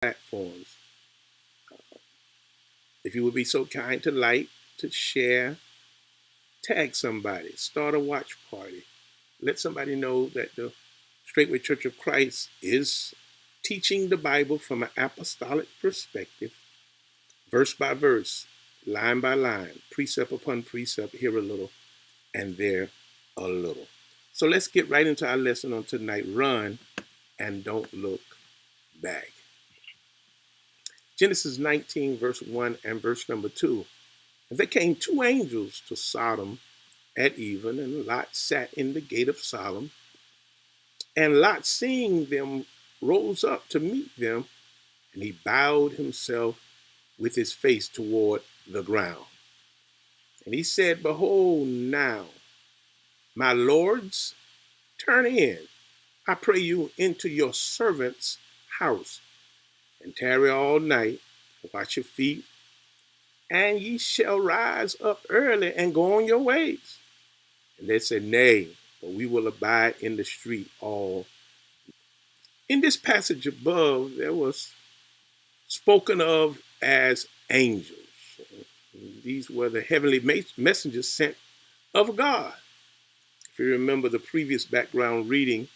platforms. If you would be so kind to like, to share, tag somebody, start a watch party. Let somebody know that the Straightway Church of Christ is teaching the Bible from an apostolic perspective, verse by verse, line by line, precept upon precept, here a little and there a little. So let's get right into our lesson on tonight. Run and don't look back. Genesis 19, verse 1 and verse number 2. And there came two angels to Sodom at even, and Lot sat in the gate of Sodom. And Lot, seeing them, rose up to meet them, and he bowed himself with his face toward the ground. And he said, Behold now, my lords, turn in, I pray you, into your servant's house, and tarry all night, wash your feet, and ye shall rise up early and go on your ways. And they said, Nay, but we will abide in the street all. In this passage above, there was spoken of as angels. These were the heavenly messengers sent of God. If you remember, the previous background reading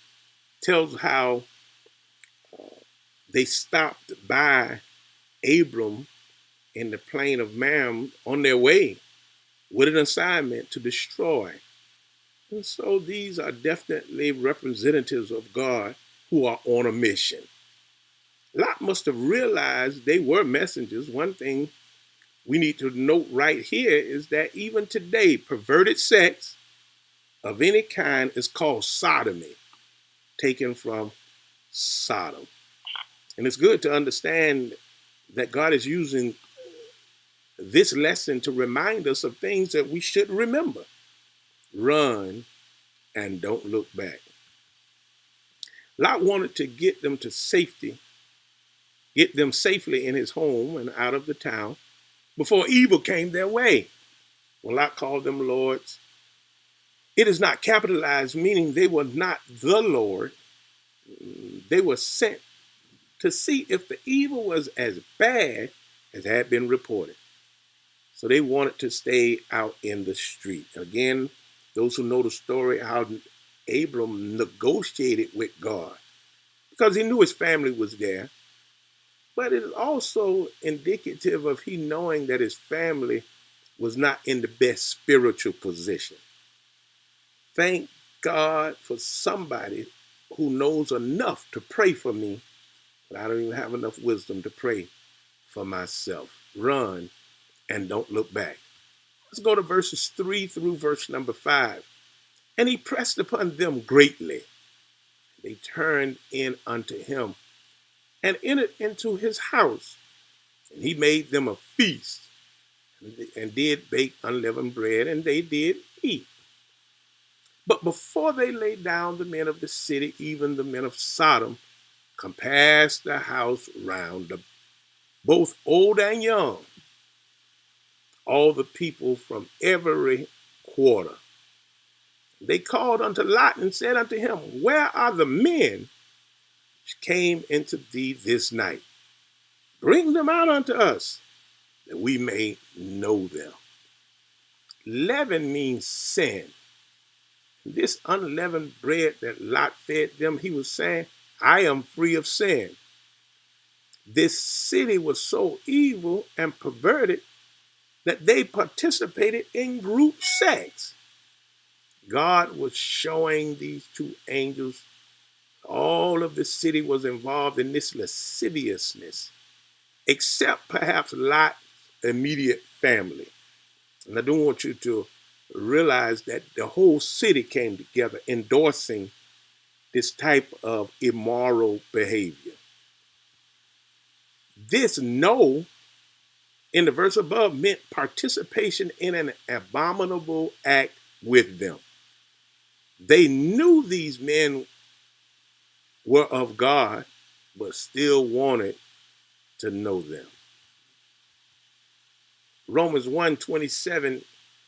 tells how they stopped by Abram in the plain of Mam on their way with an assignment to destroy. And so these are definitely representatives of God who are on a mission. Lot must have realized they were messengers. One thing we need to note right here is that even today, perverted sex of any kind is called sodomy, taken from Sodom. And it's good to understand that God is using this lesson to remind us of things that we should remember. Run and don't look back. Lot wanted to get them to safety, get them safely in his home and out of the town before evil came their way. When Lot called them lords, it is not capitalized, meaning they were not the Lord. They were sent to see if the evil was as bad as had been reported. So they wanted to stay out in the street. Again, those who know the story, how Abram negotiated with God because he knew his family was there. But it is also indicative of he knowing that his family was not in the best spiritual position. Thank God for somebody who knows enough to pray for me, but I don't even have enough wisdom to pray for myself. Run and don't look back. Let's go to verses 3 through verse number 5. And he pressed upon them greatly. They turned in unto him and entered into his house. And he made them a feast and did bake unleavened bread, and they did eat. But before they lay down, the men of the city, even the men of Sodom, compassed the house round, both old and young, all the people from every quarter. They called unto Lot and said unto him, Where are the men which came into thee this night? Bring them out unto us, that we may know them. Leaven means sin. This unleavened bread that Lot fed them, he was saying, I am free of sin. This city was so evil and perverted that they participated in group sex. God was showing these two angels all of the city was involved in this lasciviousness, except perhaps Lot's immediate family. And I don't want you to realize that the whole city came together endorsing this type of immoral behavior. This no in the verse above meant participation in an abominable act with them. They knew these men were of God, but still wanted to know them. Romans 1:27